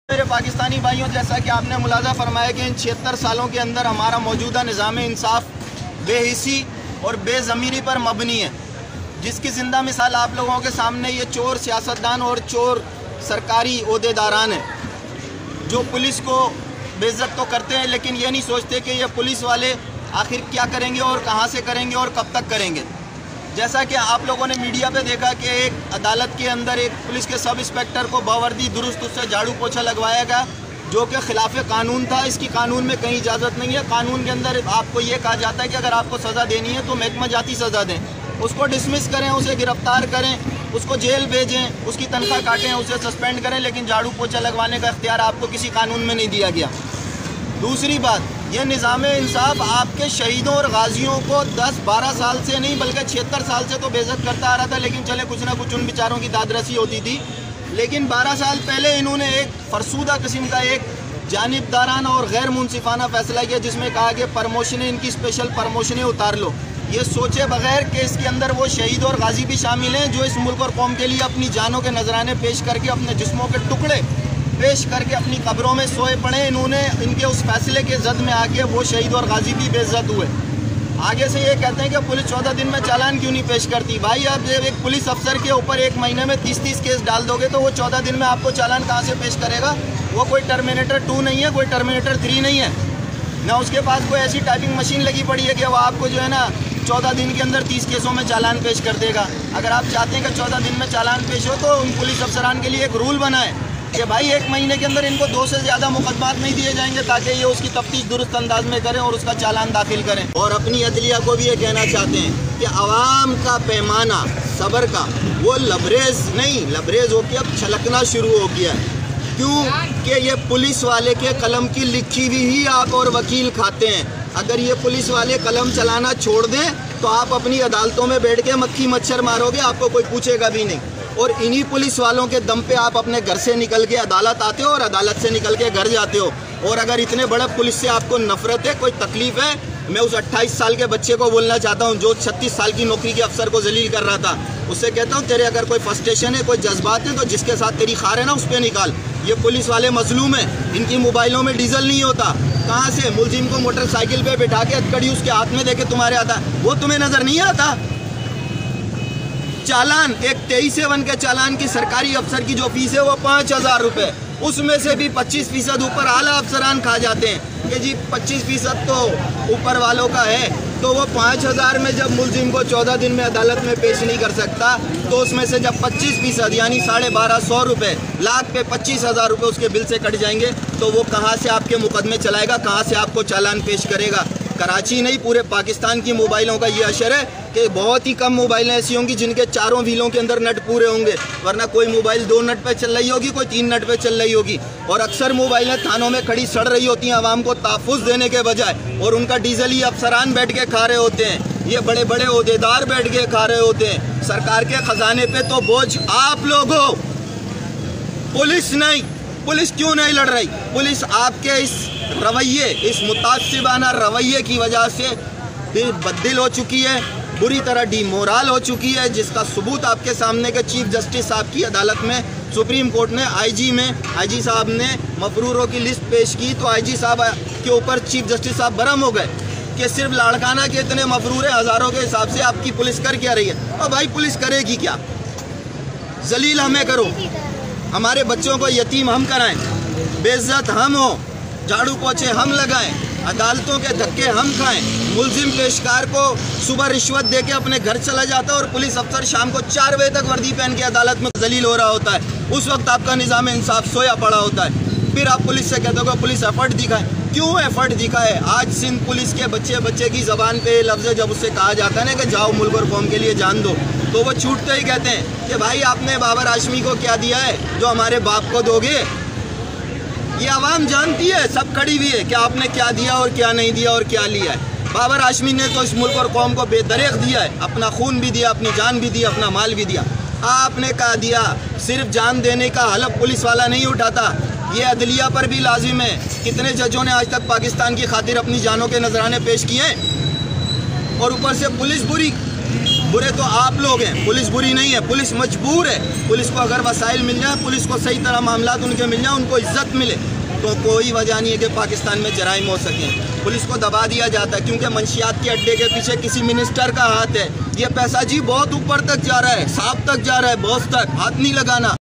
मेरे पाकिस्तानी भाइयों, जैसा कि आपने मुलाजा फरमाया कि इन 76 सालों के अंदर हमारा मौजूदा निज़ाम इंसाफ बेहिसी और बेज़मीरी पर मबनी है, जिसकी ज़िंदा मिसाल आप लोगों के सामने ये चोर सियासतदान और चोर सरकारी ओहदेदारान हैं, जो पुलिस को बेइज्जत तो करते हैं लेकिन ये नहीं सोचते कि ये पुलिस वाले आखिर क्या करेंगे और कहाँ से करेंगे और कब तक करेंगे। जैसा कि आप लोगों ने मीडिया पे देखा कि एक अदालत के अंदर एक पुलिस के सब इंस्पेक्टर को बावर्दी दुरुस्त उससे झाड़ू पोछा लगवाया गया, जो कि खिलाफ कानून था। इसकी कानून में कहीं इजाज़त नहीं है। कानून के अंदर आपको ये कहा जाता है कि अगर आपको सज़ा देनी है तो महकमा जाती सज़ा दें, उसको डिसमिस करें, उसे गिरफ्तार करें, उसको जेल भेजें, उसकी तनख्वाह काटें, उसे सस्पेंड करें, लेकिन झाड़ू पोछा लगवाने का इख्तियार आपको किसी कानून में नहीं दिया गया। दूसरी बात, ये निज़ाम इंसाफ आपके शहीदों और गाजियों को 10-12 साल से नहीं बल्कि 76 साल से तो बेइज्जत करता आ रहा था, लेकिन चले कुछ ना कुछ उन बेचारों की दादरसी होती थी। लेकिन 12 साल पहले इन्होंने एक फरसूदा किस्म का एक जानिबदाराना और गैर मुनसिफाना फैसला किया, जिसमें कहा कि प्रमोशनें, इनकी स्पेशल प्रमोशनें उतार लो। ये सोचे बगैर कि इसके अंदर वो शहीद और गाजी भी शामिल हैं जो इस मुल्क और कौम के लिए अपनी जानों के नजराने पेश करके, अपने जिस्मों के टुकड़े पेश करके अपनी कब्रों में सोए पड़े। इन्होंने इनके उस फैसले के जद में आके वो शहीद और गाजी भी बेइज्जत हुए। आगे से ये कहते हैं कि पुलिस 14 दिन में चालान क्यों नहीं पेश करती। भाई, आप जब एक पुलिस अफसर के ऊपर एक महीने में 30-30 केस डाल दोगे तो वो 14 दिन में आपको चालान कहाँ से पेश करेगा। वो कोई टर्मिनेटर 2 नहीं है, कोई टर्मिनेटर 3 नहीं है, ना उसके पास कोई ऐसी टाइपिंग मशीन लगी पड़ी है कि वो आपको जो है ना 14 दिन के अंदर 30 केसों में चालान पेश कर देगा। अगर आप चाहते हैं कि 14 दिन में चालान पेश हो तो उन पुलिस अफसरान के लिए एक रूल बनाए कि भाई 1 महीने के अंदर इनको 2 से ज़्यादा मुकदमात नहीं दिए जाएंगे, ताकि ये उसकी तफ्तीश दुरुस्त अंदाज में करें और उसका चालान दाखिल करें। और अपनी अदलिया को भी ये कहना चाहते हैं कि आवाम का पैमाना सब्र का वो लबरेज नहीं, लबरेज होकर अब छलकना शुरू हो गया है। क्यों कि ये पुलिस वाले के कलम की लिखी हुई ही आप और वकील खाते हैं। अगर ये पुलिस वाले कलम चलाना छोड़ दें तो आप अपनी अदालतों में बैठ के मक्खी मच्छर मारोगे, आपको कोई पूछेगा भी नहीं। और इन्हीं पुलिस वालों के दम पे आप अपने घर से निकल के अदालत आते हो और अदालत से निकल के घर जाते हो। और अगर इतने बड़े पुलिस से आपको नफरत है, कोई तकलीफ है, मैं उस 28 साल के बच्चे को बोलना चाहता हूँ जो 36 साल की नौकरी के अफसर को जलील कर रहा था। उससे कहता हूँ, तेरे अगर कोई फ्रस्ट्रेशन है, कोई जज्बात है, तो जिसके साथ तेरी खार है ना, उस पर निकाल। ये पुलिस वाले मजलूम हैं, इनकी मोबाइलों में डीजल नहीं होता। कहाँ से मुलजिम को मोटरसाइकिल पे बैठा के हथकड़ी उसके हाथ में देके तुम्हारे आता, वो तुम्हें नजर नहीं आता। चालान, एक 23A1 के चालान की सरकारी अफसर की जो फीस है वो 5000 रुपये, उसमें से भी 25% ऊपर आला अफसरान खा जाते हैं कि जी 25% तो ऊपर वालों का है। तो वो 5000 में जब मुलजिम को 14 दिन में अदालत में पेश नहीं कर सकता, तो उसमें से जब 25% यानी 1250 रुपये, लाख पे 25,000 रुपये उसके बिल से कट जाएंगे, तो वो कहाँ से आपके मुकदमे चलाएगा, कहाँ से आपको चालान पेश करेगा। कराची नहीं, पूरे पाकिस्तान की मोबाइलों का ये असर है कि बहुत ही कम मोबाइलें ऐसी होंगी जिनके 4 व्हीलों के अंदर नट पूरे होंगे, वरना कोई मोबाइल 2 नट पे चल रही होगी, कोई 3 नट पे चल रही होगी। और अक्सर मोबाइलें थानों में खड़ी सड़ रही होती हैं आवाम को तहफ़्फ़ुज़ देने के बजाय, और उनका डीजल ही अफसरान बैठ के खा रहे होते हैं, ये बड़े बड़े ओहदेदार बैठ के खा रहे होते हैं। सरकार के खजाने पे तो बोझ आप लोग हो, पुलिस नहीं। पुलिस क्यों नहीं लड़ रही? पुलिस आपके इस रवैये, इस मुतासिबाना रवैये की वजह से बददिल हो चुकी है, बुरी तरह डीमोरल हो चुकी है, जिसका सबूत आपके सामने के चीफ जस्टिस साहब की अदालत में सुप्रीम कोर्ट ने आईजी साहब ने मफरूरों की लिस्ट पेश की, तो आईजी साहब के ऊपर चीफ जस्टिस साहब बरहम हो गए कि सिर्फ लाड़काना के इतने मफरूर है, हज़ारों के हिसाब से आपकी पुलिस कर क्या रही है। और भाई पुलिस करेगी क्या? जलील हमें करो, हमारे बच्चों को यतीम हम कराएं, बेइज्जत हम हो, झाड़ू पोछे हम लगाएं, अदालतों के धक्के हम खाएं, मुलजिम पेशकार को सुबह रिश्वत दे के अपने घर चला जाता है और पुलिस अफसर शाम को 4 बजे तक वर्दी पहन के अदालत में जलील हो रहा होता है। उस वक्त आपका निज़ाम इंसाफ सोया पड़ा होता है। फिर आप पुलिस से कहते हो कि पुलिस एफर्ट दिखाए। क्यों एफर्ट दिखाए? आज सिंध पुलिस के बच्चे की ज़बान पे लफ्ज़ जब उससे कहा जाता है ना कि जाओ मुल्क और कौम के लिए जान दो, तो वो छूटते ही कहते हैं कि भाई आपने बाबर हाशमी को क्या दिया है जो हमारे बाप को दोगे। ये आवाम जानती है, सब खड़ी हुई है कि आपने क्या दिया और क्या नहीं दिया और क्या लिया है। बाबर हाशमी ने तो इस मुल्क और कौम को बेदरेख दिया है, अपना खून भी दिया, अपनी जान भी दी, अपना माल भी दिया। आपने कहा दिया, सिर्फ जान देने का हलफ पुलिस वाला नहीं उठाता, ये अदलिया पर भी लाजिम है। कितने जजों ने आज तक पाकिस्तान की खातिर अपनी जानों के नजराने पेश किए हैं, और ऊपर से पुलिस बुरी। बुरे तो आप लोग हैं, पुलिस बुरी नहीं है, पुलिस मजबूर है। पुलिस को अगर वसाइल मिल जाए, पुलिस को सही तरह मामलात उनके मिल जाए, उनको इज्जत मिले, तो कोई वजह नहीं है कि पाकिस्तान में जराइम हो सकें। पुलिस को दबा दिया जाता है क्योंकि मंशियात के अड्डे के पीछे किसी मिनिस्टर का हाथ है। ये पैसा जी बहुत ऊपर तक जा रहा है, सांप तक जा रहा है, बॉस तक हाथ नहीं लगाना।